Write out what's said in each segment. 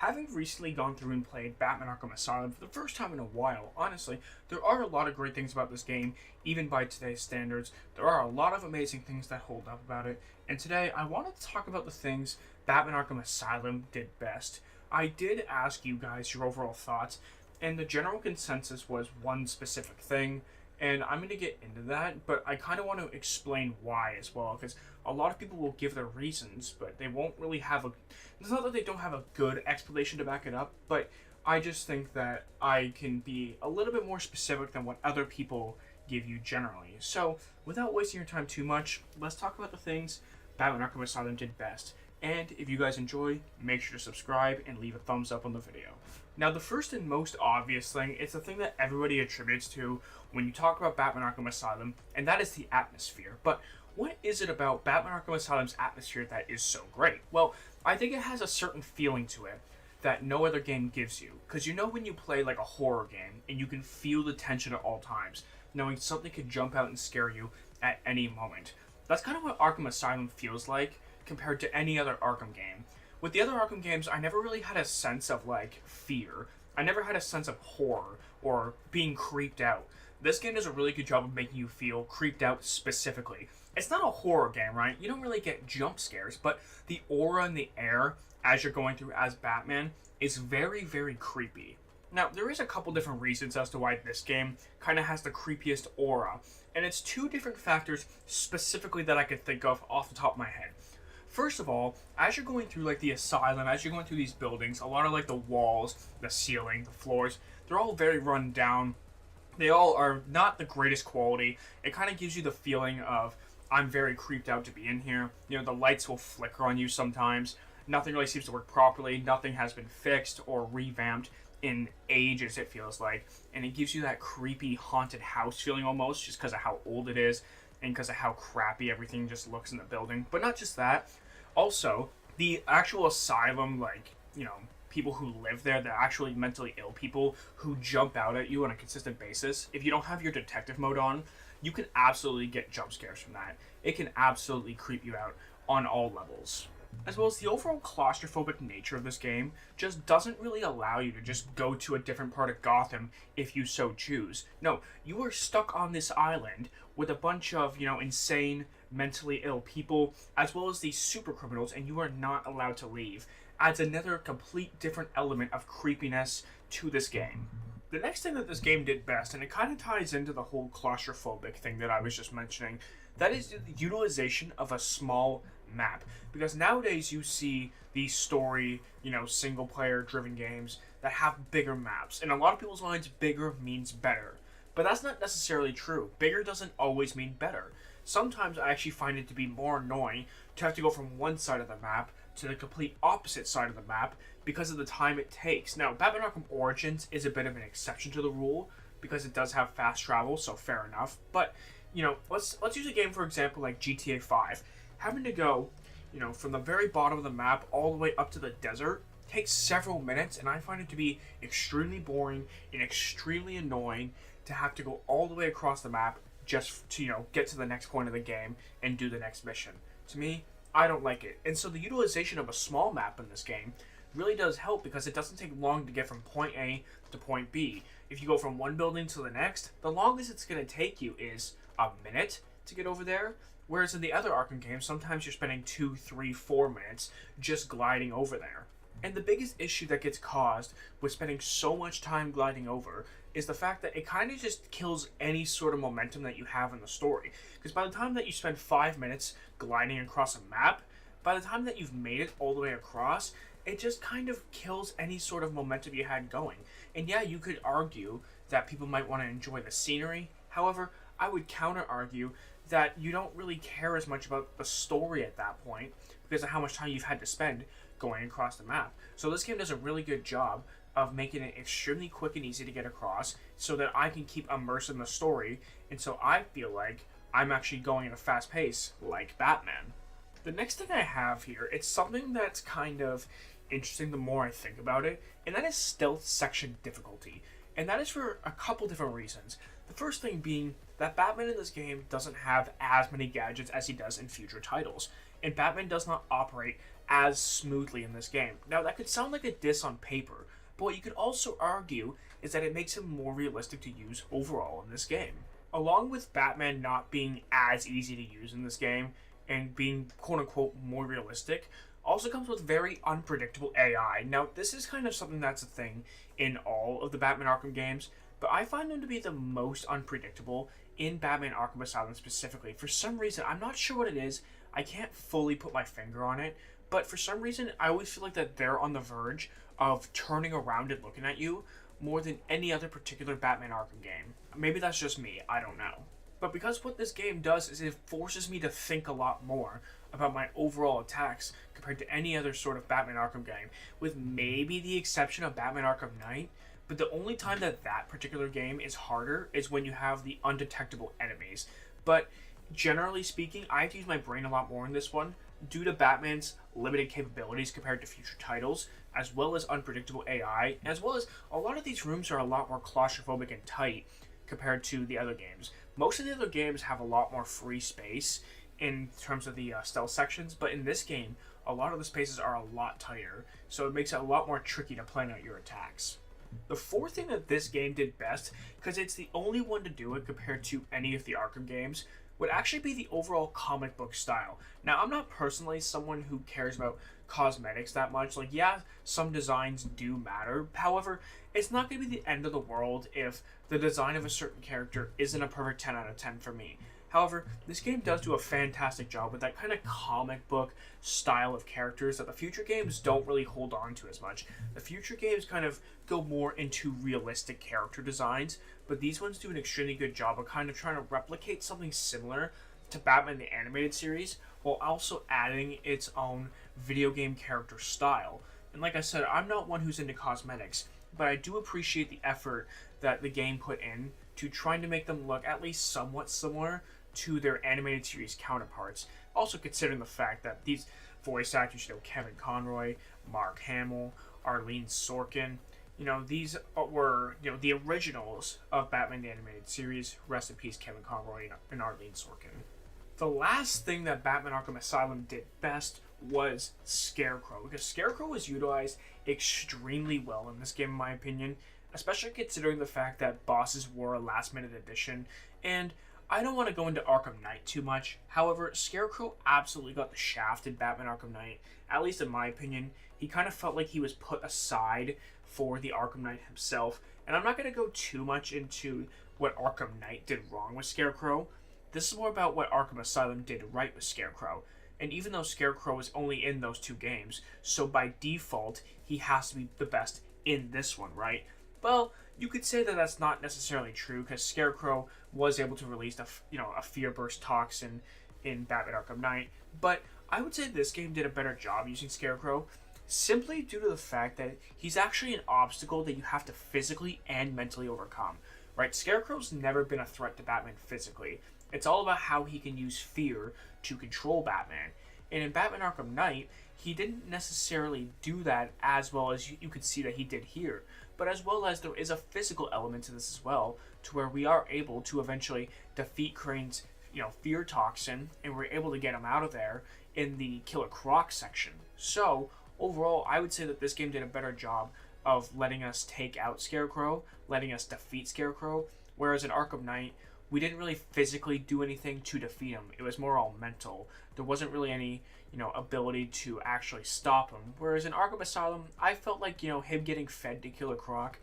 Having recently gone through and played Batman Arkham Asylum for the first time in a while, honestly, there are a lot of great things about this game, even by today's standards. There are a lot of amazing things that hold up about it, and today I wanted to talk about the things Batman Arkham Asylum did best. I did ask you guys your overall thoughts, and the general consensus was one specific thing, and I'm going to get into that, but I kind of want to explain why as well, because a lot of people will give their reasons, but they won't really have a. It's not that they don't have a good explanation to back it up, but I just think that I can be a little bit more specific than what other people give you generally. So, without wasting your time too much, let's talk about the things Batman Arkham Asylum did best. And if you guys enjoy, make sure to subscribe and leave a thumbs up on the video. Now, the first and most obvious thing, it's the thing that everybody attributes to when you talk about Batman Arkham Asylum, and that is the atmosphere. But what is it about Batman Arkham Asylum's atmosphere that is so great? Well, I think it has a certain feeling to it that no other game gives you. Because you know when you play like a horror game, and you can feel the tension at all times, knowing something could jump out and scare you at any moment. That's kind of what Arkham Asylum feels like compared to any other Arkham game. With the other Arkham games, I never really had a sense of, like, fear. I never had a sense of horror or being creeped out. This game does a really good job of making you feel creeped out specifically. It's not a horror game, right? You don't really get jump scares, but the aura in the air as you're going through as Batman is very, very creepy. Now, there is a couple different reasons as to why this game kind of has the creepiest aura, and it's two different factors specifically that I could think of off the top of my head. First of all, as you're going through like the asylum, as you're going through these buildings, a lot of like the walls, the ceiling, the floors, they're all very run down. They all are not the greatest quality. It kind of gives you the feeling of, I'm very creeped out to be in here. You know, the lights will flicker on you sometimes. Nothing really seems to work properly. Nothing has been fixed or revamped in ages, it feels like. And it gives you that creepy haunted house feeling almost, just because of how old it is and because of how crappy everything just looks in the building. But not just that. Also, the actual asylum, like, you know, people who live there, the actually mentally ill people who jump out at you on a consistent basis, if you don't have your detective mode on, you can absolutely get jump scares from that. It can absolutely creep you out on all levels. As well as the overall claustrophobic nature of this game just doesn't really allow you to just go to a different part of Gotham if you so choose. No, you are stuck on this island with a bunch of, you know, insane, mentally ill people, as well as these super criminals, and you are not allowed to leave. Adds another complete different element of creepiness to this game. The next thing that this game did best, and it kind of ties into the whole claustrophobic thing that I was just mentioning, that is the utilization of a small map. Because nowadays you see these story, you know, single player driven games that have bigger maps. In a lot of people's minds, bigger means better. But that's not necessarily true. Bigger doesn't always mean better. Sometimes I actually find it to be more annoying to have to go from one side of the map to the complete opposite side of the map because of the time it takes. Now, Batman Arkham Origins is a bit of an exception to the rule because it does have fast travel, so fair enough. But, you know, let's use a game, for example, like GTA 5. Having to go, you know, from the very bottom of the map all the way up to the desert takes several minutes, and I find it to be extremely boring and extremely annoying to have to go all the way across the map just to, you know, get to the next point of the game and do the next mission. To me, I don't like it. And so the utilization of a small map in this game really does help because it doesn't take long to get from point A to point B. If you go from one building to the next, the longest it's going to take you is a minute to get over there. Whereas in the other Arkham games, sometimes you're spending 2, 3, 4 minutes just gliding over there. And the biggest issue that gets caused with spending so much time gliding over is the fact that it kind of just kills any sort of momentum that you have in the story. Because by the time that you spend 5 minutes gliding across a map, by the time that you've made it all the way across, it just kind of kills any sort of momentum you had going. And yeah, you could argue that people might want to enjoy the scenery. However, I would counter-argue that you don't really care as much about the story at that point because of how much time you've had to spend going across the map. So this game does a really good job of making it extremely quick and easy to get across so that I can keep immersed in the story, and so I feel like I'm actually going at a fast pace like Batman. The next thing I have here, it's something that's kind of interesting the more I think about it, and that is stealth section difficulty. And that is for a couple different reasons. The first thing being that Batman in this game doesn't have as many gadgets as he does in future titles, and Batman does not operate as smoothly in this game. Now, that could sound like a diss on paper, but what you could also argue is that it makes him more realistic to use overall in this game. Along with Batman not being as easy to use in this game and being quote unquote more realistic, also comes with very unpredictable AI. Now, this is kind of something that's a thing in all of the Batman Arkham games, but I find them to be the most unpredictable in Batman Arkham Asylum specifically. For some reason, I'm not sure what it is. I can't fully put my finger on it, but for some reason, I always feel like that they're on the verge of turning around and looking at you more than any other particular Batman Arkham game. Maybe that's just me, I don't know. But because what this game does is it forces me to think a lot more about my overall attacks compared to any other sort of Batman Arkham game, with maybe the exception of Batman Arkham Knight. But the only time that that particular game is harder is when you have the undetectable enemies. But generally speaking, I have to use my brain a lot more in this one due to Batman's limited capabilities compared to future titles, as well as unpredictable AI, as well as a lot of these rooms are a lot more claustrophobic and tight compared to the other games. Most of the other games have a lot more free space in terms of the stealth sections, but in this game, a lot of the spaces are a lot tighter, so it makes it a lot more tricky to plan out your attacks. The fourth thing that this game did best, because it's the only one to do it compared to any of the Arkham games, would actually be the overall comic book style. Now, I'm not personally someone who cares about cosmetics that much. Like, yeah, some designs do matter. However, it's not going to be the end of the world if the design of a certain character isn't a perfect 10 out of 10 for me. However, this game does do a fantastic job with that kind of comic book style of characters that the future games don't really hold on to as much. The future games kind of go more into realistic character designs, but these ones do an extremely good job of kind of trying to replicate something similar to Batman the Animated Series, while also adding its own video game character style. And like I said, I'm not one who's into cosmetics, but I do appreciate the effort that the game put in to trying to make them look at least somewhat similar to their animated series counterparts. Also considering the fact that these voice actors, Kevin Conroy, Mark Hamill, Arlene Sorkin, these were, the originals of Batman the Animated Series. Rest in peace, Kevin Conroy and Arlene Sorkin. The last thing that Batman Arkham Asylum did best was Scarecrow, because Scarecrow was utilized extremely well in this game, in my opinion, especially considering the fact that bosses were a last-minute addition, and I don't want to go into Arkham Knight too much. However, Scarecrow absolutely got the shaft in Batman Arkham Knight, at least in my opinion. He kind of felt like he was put aside for the Arkham Knight himself, and I'm not going to go too much into what Arkham Knight did wrong with Scarecrow. This is more about what Arkham Asylum did right with Scarecrow. And even though Scarecrow is only in those two games, so by default, he has to be the best in this one, right? Well, you could say that that's not necessarily true, because Scarecrow was able to release a Fear Burst toxin in Batman Arkham Knight, but I would say this game did a better job using Scarecrow, simply due to the fact that he's actually an obstacle that you have to physically and mentally overcome, right? Scarecrow's never been a threat to Batman physically. It's all about how he can use fear to control Batman. And in Batman Arkham Knight, he didn't necessarily do that as well as you could see that he did here. But as well as there is a physical element to this as well, to where we are able to eventually defeat Crane's, fear toxin, and we're able to get him out of there in the Killer Croc section. So, overall, I would say that this game did a better job of letting us take out Scarecrow, letting us defeat Scarecrow, whereas in Arkham Knight, we didn't really physically do anything to defeat him. It was more all mental. There wasn't really any, ability to actually stop him. Whereas in Arkham Asylum, I felt like, him getting fed to Killer Croc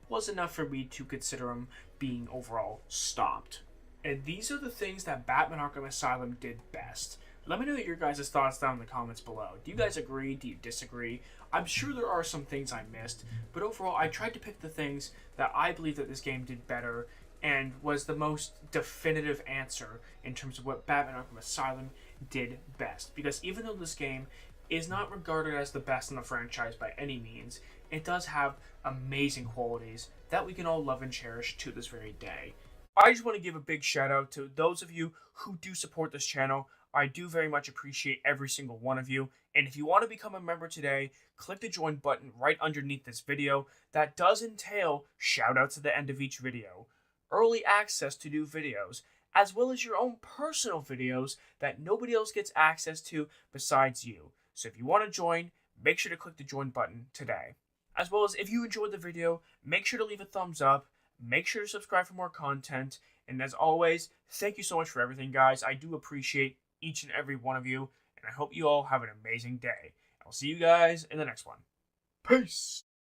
was enough for me to consider him being overall stopped. And these are the things that Batman Arkham Asylum did best. Let me know your guys' thoughts down in the comments below. Do you guys agree? Do you disagree? I'm sure there are some things I missed, but overall, I tried to pick the things that I believe that this game did better and was the most definitive answer in terms of what Batman Arkham Asylum did best. Because even though this game is not regarded as the best in the franchise by any means, it does have amazing qualities that we can all love and cherish to this very day. I just want to give a big shout out to those of you who do support this channel. I do very much appreciate every single one of you. And if you want to become a member today, click the join button right underneath this video. That does entail shout outs at the end of each video, early access to new videos, as well as your own personal videos that nobody else gets access to besides you. So if you want to join, make sure to click the join button today. As well as if you enjoyed the video, make sure to leave a thumbs up, make sure to subscribe for more content, and as always, thank you so much for everything, guys. I do appreciate each and every one of you, and I hope you all have an amazing day. I'll see you guys in the next one. Peace!